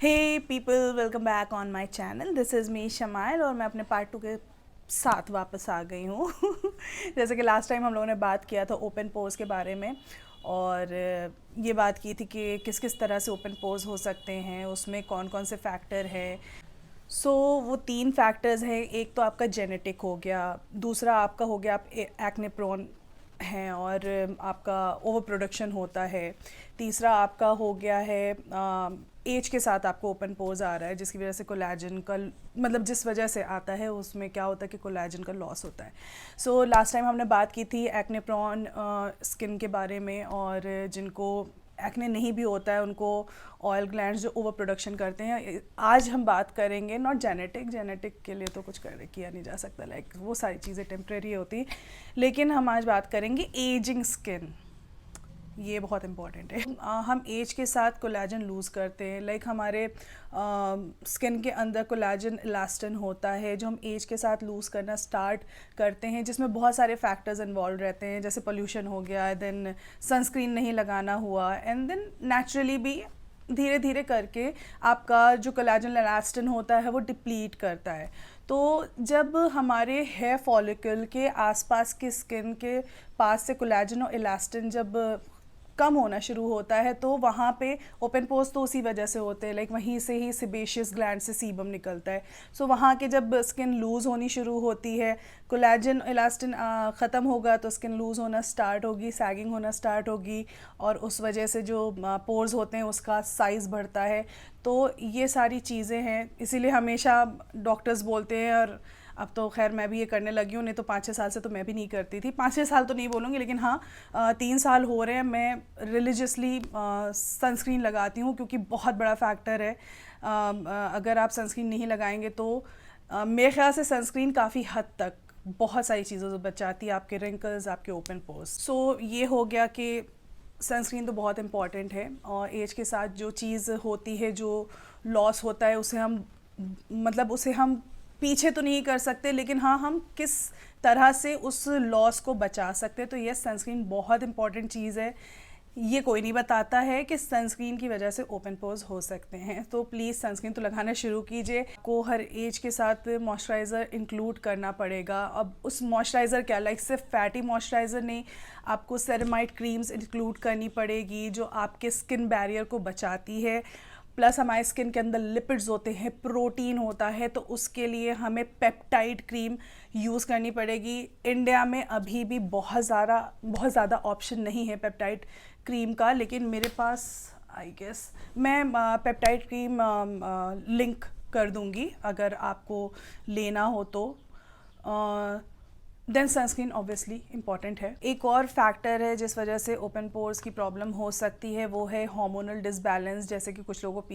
Hey people, welcome back on my channel. This is me Shamail और मैं अपने part 2 के साथ वापस आ गई हूँ। जैसे कि लास्ट टाइम हम लोगों ने बात किया था ओपन पोज के बारे में, और ये बात की थी कि किस किस तरह से ओपन पोज हो सकते हैं, उसमें कौन कौन से फैक्टर है। सो वो 3 फैक्टर्स हैं। एक तो आपका जेनेटिक हो गया, दूसरा आपका हो गया आप एक्ने प्रोन हैं और आपका ओवर प्रोडक्शन होता है, तीसरा आपका हो गया है एज के साथ आपको ओपन पोज आ रहा है जिसकी वजह से कोलेजन का मतलब जिस वजह से आता है उसमें क्या होता है कि कोलेजन का लॉस होता है। सो लास्ट टाइम हमने बात की थी एक्ने प्रोन स्किन के बारे में, और जिनको एक्ने नहीं भी होता है उनको ऑयल ग्लैंड्स जो ओवर प्रोडक्शन करते हैं। आज हम बात करेंगे नॉट जेनेटिक के लिए तो कुछ किया नहीं जा सकता, लाइक वो सारी चीज़ें टेम्प्रेरी होती, लेकिन हम आज बात करेंगे एजिंग स्किन। ये बहुत इम्पॉर्टेंट है। हम एज के साथ कोलेजन लूज़ करते हैं, लाइक हमारे स्किन के अंदर कोलेजन इलास्टिन होता है जो हम एज के साथ लूज़ करना स्टार्ट करते हैं, जिसमें बहुत सारे फैक्टर्स इन्वॉल्व रहते हैं, जैसे पोल्यूशन हो गया, देन सनस्क्रीन नहीं लगाना हुआ, एंड देन नेचुरली भी धीरे धीरे करके आपका जो कोलेजन इलास्टिन होता है वो डिप्लीट करता है। तो जब हमारे हेयर फॉलिकल के आसपास की स्किन के पास से कोलेजन और इलास्टिन जब कम होना शुरू होता है तो वहाँ पे ओपन पोर्स तो उसी वजह से होते हैं, लाइक वहीं से ही सिबेशियस ग्लैंड से सीबम निकलता है। सो वहाँ के जब स्किन लूज़ होनी शुरू होती है, कोलेजन इलास्टिन ख़त्म होगा तो स्किन लूज़ होना स्टार्ट होगी, सैगिंग होना स्टार्ट होगी, और उस वजह से जो पोर्स होते हैं उसका साइज़ बढ़ता है। तो ये सारी चीज़ें हैं, इसीलिए हमेशा डॉक्टर्स बोलते हैं, और अब तो खैर मैं भी ये करने लगी हूँ, नहीं तो 5-6 साल से तो मैं भी नहीं करती थी। 5-6 साल तो नहीं बोलूँगी, लेकिन हाँ 3 साल हो रहे हैं मैं रिलीजियसली सनस्क्रीन लगाती हूँ, क्योंकि बहुत बड़ा फैक्टर है। अगर आप सनस्क्रीन नहीं लगाएंगे तो मेरे ख्याल से सनस्क्रीन काफ़ी हद तक बहुत सारी चीज़ों से बचाती है, आपके रिंकल्स, आपके ओपन पोर्स। सो ये हो गया कि सनस्क्रीन तो बहुत इम्पॉर्टेंट है, और एज के साथ जो चीज़ होती है, जो लॉस होता है, उसे हम मतलब उसे हम पीछे तो नहीं कर सकते, लेकिन हाँ हम किस तरह से उस लॉस को बचा सकते हैं। तो ये सनस्क्रीन बहुत इंपॉर्टेंट चीज़ है। ये कोई नहीं बताता है कि सनस्क्रीन की वजह से ओपन पोर्स हो सकते हैं, तो प्लीज़ सनस्क्रीन तो लगाना शुरू कीजिए। को हर एज के साथ मॉइस्चराइज़र इंक्लूड करना पड़ेगा। अब उस मॉइस्चराइज़र क्या, लाइक सिर्फ फैटी मॉइस्चराइज़र नहीं, आपको सेरेमाइड क्रीम्स इंक्लूड करनी पड़ेगी जो आपके स्किन बैरियर को बचाती है। प्लस हमारे स्किन के अंदर लिपिड्स होते हैं, प्रोटीन होता है, तो उसके लिए हमें पेप्टाइड क्रीम यूज़ करनी पड़ेगी। इंडिया में अभी भी बहुत ज़्यादा ऑप्शन नहीं है पेप्टाइड क्रीम का, लेकिन मेरे पास आई गेस मैं पेप्टाइड क्रीम लिंक कर दूंगी अगर आपको लेना हो तो। देन सनस्क्रीन ऑब्वियसली इंपॉर्टेंट है। एक और फैक्टर है जिस वजह से ओपन पोर्स की प्रॉब्लम हो सकती है, वो है हार्मोनल डिसबैलेंस। जैसे कि कुछ लोगों को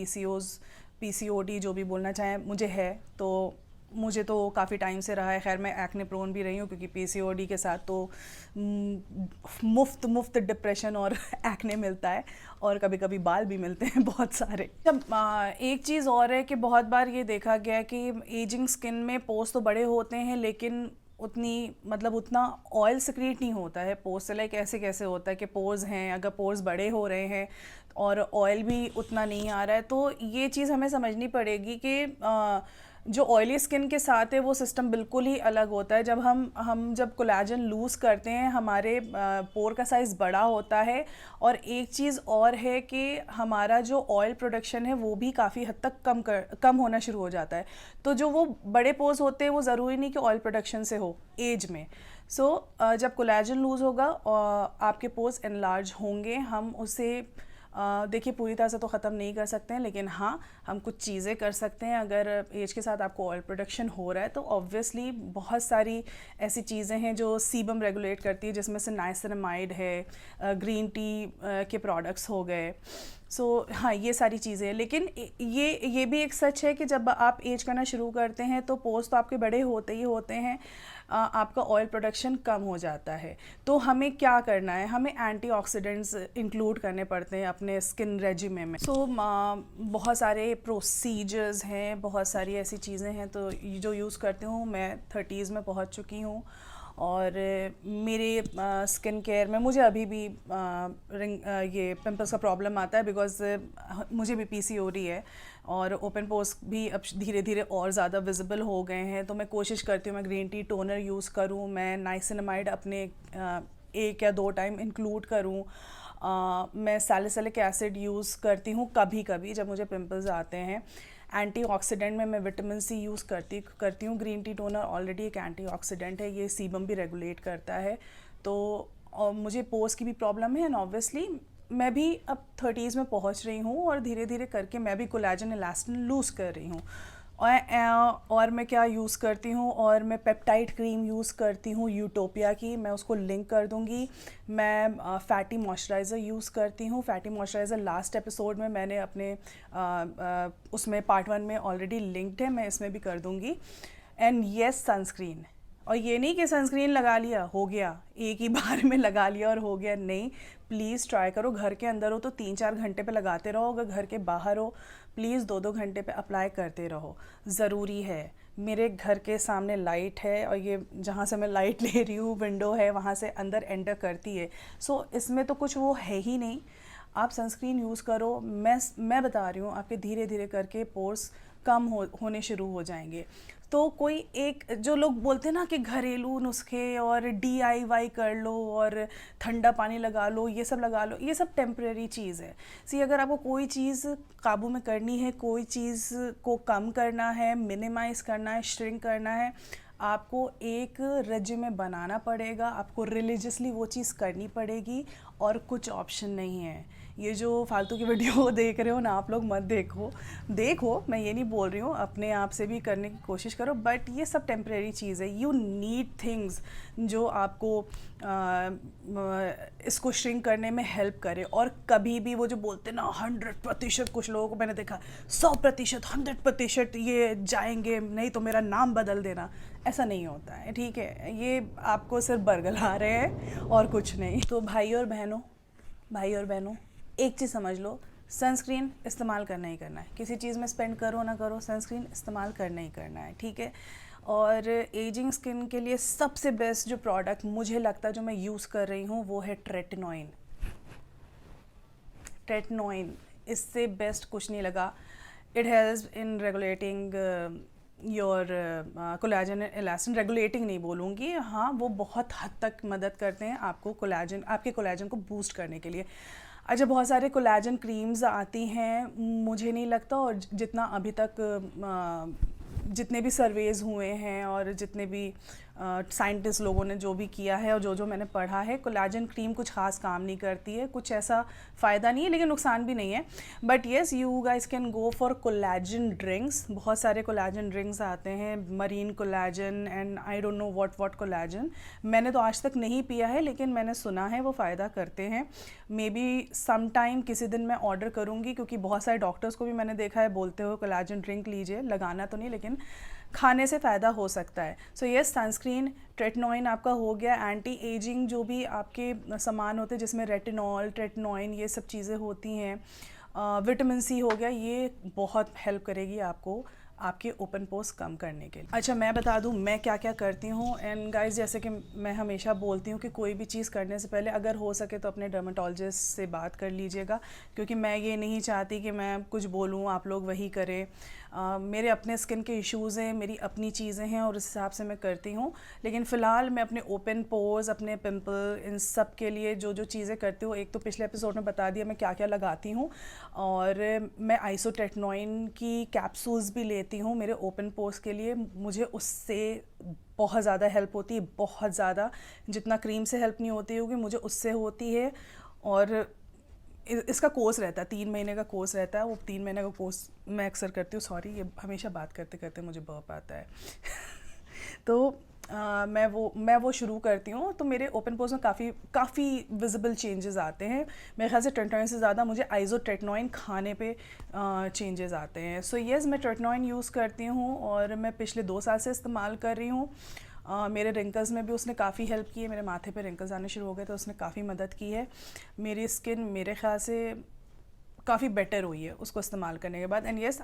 पीसीओडी जो भी बोलना चाहें, मुझे है, तो मुझे तो काफ़ी टाइम से रहा है। खैर मैं एक्ने प्रोन भी रही हूँ, क्योंकि पीसीओडी के साथ तो मुफ्त डिप्रेशन और एक्ने मिलता है, और कभी कभी बाल भी मिलते हैं बहुत सारे। जब एक चीज़ और है कि बहुत बार ये देखा गया है कि एजिंग स्किन में पोर्स तो बड़े होते हैं, लेकिन उतना ऑयल सिक्रीट नहीं होता है पोर्स से। लाइक ऐसे कैसे होता है कि पोर्स हैं, अगर पोर्स बड़े हो रहे हैं और ऑयल भी उतना नहीं आ रहा है, तो ये चीज़ हमें समझनी पड़ेगी कि जो ऑयली स्किन के साथ है वो सिस्टम बिल्कुल ही अलग होता है। जब हम जब कोलेजन लूज़ करते हैं, हमारे पोर का साइज़ बड़ा होता है, और एक चीज़ और है कि हमारा जो ऑयल प्रोडक्शन है वो भी काफ़ी हद तक कम होना शुरू हो जाता है। तो जो वो बड़े पोर्स होते हैं वो ज़रूरी नहीं कि ऑयल प्रोडक्शन से हो एज में। जब कोलेजन लूज़ होगा और आपके पोर्स एनलार्ज होंगे, हम उसे देखिए पूरी तरह से तो ख़त्म नहीं कर सकते हैं, लेकिन हाँ हम कुछ चीज़ें कर सकते हैं। अगर एज के साथ आपको ऑयल प्रोडक्शन हो रहा है तो ऑब्वियसली बहुत सारी ऐसी चीज़ें हैं जो सीबम रेगुलेट करती है, जिसमें से नाइसिनामाइड है, ग्रीन टी के प्रोडक्ट्स हो गए। हाँ ये सारी चीज़ें हैं, लेकिन ये भी एक सच है कि जब आप एज करना शुरू करते हैं तो पोर्स तो आपके बड़े होते ही होते हैं, आपका ऑयल प्रोडक्शन कम हो जाता है। तो हमें क्या करना है, हमें एंटीऑक्सीडेंट्स इंक्लूड करने पड़ते हैं अपने स्किन रेजिमे में। बहुत सारे प्रोसीजर्स हैं, बहुत सारी ऐसी चीज़ें हैं तो जो यूज़ करती हूँ। मैं 30s में पहुँच चुकी हूँ, और मेरे स्किन केयर में मुझे अभी भी ये पिंपल्स का प्रॉब्लम आता है, बिकॉज मुझे भी पीसीओडी है और ओपन पोर्स भी अब धीरे धीरे और ज़्यादा विजिबल हो गए हैं। तो मैं कोशिश करती हूँ मैं ग्रीन टी टोनर यूज़ करूँ, मैं नाइसिनामाइड अपने 1 या 2 टाइम इंक्लूड करूँ। मैं सैलिसिलिक एसिड यूज़ करती हूँ कभी कभी जब मुझे पिंपल्स आते हैं। एंटीऑक्सीडेंट में मैं विटामिन सी यूज़ करती हूँ। ग्रीन टी टोनर ऑलरेडी एक एंटीऑक्सीडेंट है, ये सीबम भी रेगुलेट करता है। तो और मुझे पोर्स की भी प्रॉब्लम है, एंड ऑब्वियसली मैं भी अब 30s में पहुँच रही हूँ और धीरे धीरे करके मैं भी कोलेजन इलास्टिन लूज़ कर रही हूँ। और मैं क्या यूज़ करती हूँ, और मैं पेप्टाइड क्रीम यूज़ करती हूँ यूटोपिया की, मैं उसको लिंक कर दूँगी। मैं फैटी मॉइस्चराइज़र यूज़ करती हूँ। फैटी मॉइस्चराइज़र लास्ट एपिसोड में मैंने अपने उसमें पार्ट 1 में ऑलरेडी लिंक्ड है, मैं इसमें भी कर दूँगी। And yes, sunscreen. और ये नहीं कि सनस्क्रीन लगा लिया हो गया, एक ही बार में लगा लिया और हो गया, नहीं। प्लीज़ ट्राई करो, घर के अंदर हो तो 3-4 घंटे पे लगाते रहो, अगर घर के बाहर हो प्लीज़ 2-2 घंटे पे अप्लाई करते रहो, ज़रूरी है। मेरे घर के सामने लाइट है और ये जहाँ से मैं लाइट ले रही हूँ विंडो है, वहाँ से अंदर एंटर करती है। सो इसमें तो कुछ वो है ही नहीं। आप सनस्क्रीन यूज़ करो। मैं बता रही हूँ, आपके धीरे धीरे करके पोर्स कम होने शुरू हो जाएंगे। तो कोई एक, जो लोग बोलते हैं ना कि घरेलू नुस्खे और डीआईवाई कर लो और ठंडा पानी लगा लो, ये सब लगा लो, ये सब टेम्परेरी चीज़ है। सी अगर आपको कोई चीज़ काबू में करनी है, कोई चीज़ को कम करना है, मिनिमाइज़ करना है, श्रिंक करना है, आपको एक रेजिमे बनाना पड़ेगा, आपको रिलीजियसली वो चीज़ करनी पड़ेगी और कुछ ऑप्शन नहीं है। ये जो फालतू की वीडियो देख रहे हो ना आप लोग, मत देखो, मैं ये नहीं बोल रही हूँ, अपने आप से भी करने की कोशिश करो, बट ये सब टेम्परेरी चीज़ है। यू नीड थिंग्स जो आपको इसको श्रिंक करने में हेल्प करे। और कभी भी वो जो बोलते हैं ना 100%, कुछ लोगों को मैंने देखा 100%, 100% ये जाएंगे, नहीं तो मेरा नाम बदल देना, ऐसा नहीं होता है, ठीक है। ये आपको सिर्फ बरगला रहे हैं और कुछ नहीं। तो भाई और बहनों, एक चीज़ समझ लो, सनस्क्रीन इस्तेमाल करना ही करना है। किसी चीज़ में स्पेंड करो ना करो, सनस्क्रीन इस्तेमाल करना ही करना है, ठीक है। और एजिंग स्किन के लिए सबसे बेस्ट जो प्रोडक्ट मुझे लगता है जो मैं यूज़ कर रही हूँ वो है ट्रेटनॉइन। इससे बेस्ट कुछ नहीं लगा। It has in regulating your collagen elastin, regulating नहीं बोलूँगी, हाँ वो बहुत हद तक मदद करते हैं आपको आपके कोलेजन को बूस्ट करने के लिए। अच्छा, बहुत सारे कोलेजन क्रीम्स आती हैं, मुझे नहीं लगता, और जितना अभी तक जितने भी सर्वेज़ हुए हैं और जितने भी साइंटिस्ट लोगों ने जो भी किया है और जो मैंने पढ़ा है, कोलेजन क्रीम कुछ खास काम नहीं करती है, कुछ ऐसा फ़ायदा नहीं है, लेकिन नुकसान भी नहीं है। But yes, you guys can go for collagen drinks. बहुत सारे कोलेजन ड्रिंक्स आते हैं, marine collagen and I don't know what collagen. मैंने तो आज तक नहीं पिया है, लेकिन मैंने सुना है वो फ़ायदा करते हैं। मे बी सम टाइम किसी दिन मैं ऑर्डर करूँगी, क्योंकि बहुत सारे डॉक्टर्स को भी मैंने देखा है बोलते हुए कोलेजन ड्रिंक लीजिए, लगाना तो नहीं लेकिन खाने से फ़ायदा हो सकता है। सो येस, सनस्क्रीन, ट्रेटनॉइन आपका हो गया। एंटी एजिंग जो भी आपके सामान होते हैं जिसमें रेटिनॉल, ट्रेटनॉइन, ये सब चीज़ें होती हैं, विटामिन सी हो गया, ये बहुत हेल्प करेगी आपको आपके ओपन पोर्स कम करने के लिए। अच्छा, मैं बता दूं मैं क्या क्या करती हूँ। एंड गाइस, जैसे कि मैं हमेशा बोलती हूँ कि कोई भी चीज़ करने से पहले अगर हो सके तो अपने डर्मेटोलॉजिस्ट से बात कर लीजिएगा, क्योंकि मैं ये नहीं चाहती कि मैं कुछ बोलूँ आप लोग वही करें। मेरे अपने स्किन के इश्यूज़ हैं, मेरी अपनी चीज़ें हैं और उस हिसाब से मैं करती हूँ। लेकिन फ़िलहाल मैं अपने ओपन पोर्स, अपने पिंपल, इन सब के लिए जो चीज़ें करती हूँ, एक तो पिछले एपिसोड में बता दिया मैं क्या क्या लगाती हूँ, और मैं आइसोट्रेटनॉइन की कैप्सूल्स भी लेती हूँ मेरे ओपन पोर्स के लिए। मुझे उससे बहुत ज़्यादा हेल्प होती है, बहुत ज़्यादा, जितना क्रीम से हेल्प नहीं होती होगी मुझे उससे होती है। और इसका कोर्स रहता है, 3 महीने का कोर्स रहता है, वो 3 महीने का कोर्स मैं अक्सर करती हूँ। सॉरी, ये हमेशा बात करते करते मुझे बर्प आता है तो मैं वो शुरू करती हूँ, तो मेरे ओपन पोर्स में काफ़ी विजिबल चेंजेस आते हैं। मेरे ख्याल से ट्रेटनॉइन से ज़्यादा मुझे आइसोट्रेटनॉइन खाने पे चेंजेस आते हैं। सो येस, मैं ट्रेटनॉइन यूज़ करती हूँ और मैं पिछले 2 साल से इस्तेमाल कर रही हूँ। मेरे रिंकल्स में भी उसने काफ़ी हेल्प की है, मेरे माथे पे रिंकल्स आने शुरू हो गए तो उसने काफ़ी मदद की है। मेरी स्किन मेरे ख्याल से काफ़ी बेटर हुई है उसको इस्तेमाल करने के बाद। एंड येस,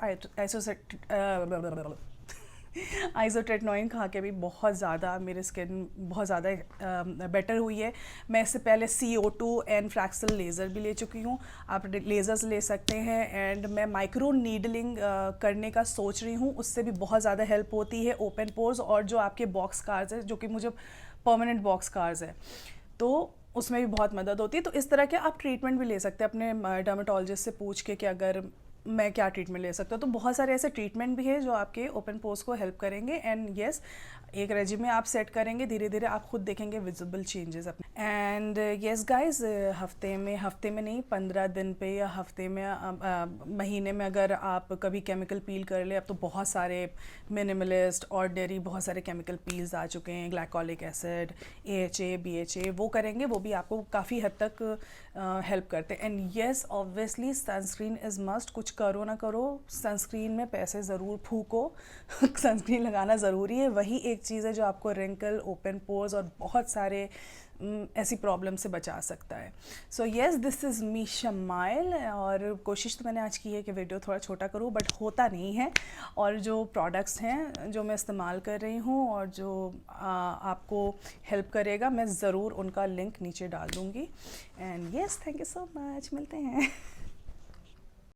आइसोट्रेटनॉइन खा के भी बहुत ज़्यादा मेरी स्किन बहुत ज़्यादा बेटर हुई है। मैं इससे पहले CO2 एंड फ्रैक्सल लेज़र भी ले चुकी हूँ, आप लेज़र्स ले सकते हैं। एंड मैं माइक्रो नीडलिंग करने का सोच रही हूँ, उससे भी बहुत ज़्यादा हेल्प होती है ओपन पोर्स और जो आपके बॉक्स कार्स है, जो कि मुझे परमानेंट बॉक्स कार्स है, तो उसमें भी बहुत मदद होती है। तो इस तरह के आप ट्रीटमेंट भी ले सकते हैं अपने डर्मेटोलॉजिस्ट से पूछ के कि अगर मैं क्या ट्रीटमेंट ले सकता हूँ। तो बहुत सारे ऐसे ट्रीटमेंट भी है जो आपके ओपन पोर्स को हेल्प करेंगे। एंड यस, एक रेजिमे आप सेट करेंगे, धीरे धीरे आप खुद देखेंगे विजिबल चेंजेस अपने। एंड यस गाइस, हफ्ते में नहीं, 15 दिन पे या हफ्ते में महीने में अगर आप कभी केमिकल पील कर ले, अब तो बहुत सारे मिनिमलिस्ट ऑर्डिनरी बहुत सारे केमिकल पील्स आ चुके हैं, ग्लाइकोलिक एसिड, AHA BHA, वो करेंगे, वो भी आपको काफ़ी हद तक हेल्प करते हैं। And yes, obviously sunscreen is must, कुछ करो ना करो सनस्क्रीन में पैसे ज़रूर फूको सनस्क्रीन लगाना ज़रूरी है। वही एक चीज़ है जो आपको रिंकल, ओपन पोर्स और बहुत सारे ऐसी प्रॉब्लम से बचा सकता है। So yes, this is me Shamail. और कोशिश तो मैंने आज की है कि वीडियो थोड़ा छोटा करूँ, बट होता नहीं है। और जो प्रोडक्ट्स हैं जो मैं इस्तेमाल कर रही हूँ और जो आपको हेल्प करेगा, मैं ज़रूर उनका लिंक नीचे डाल दूँगी। And yes, thank you so much, मिलते हैं।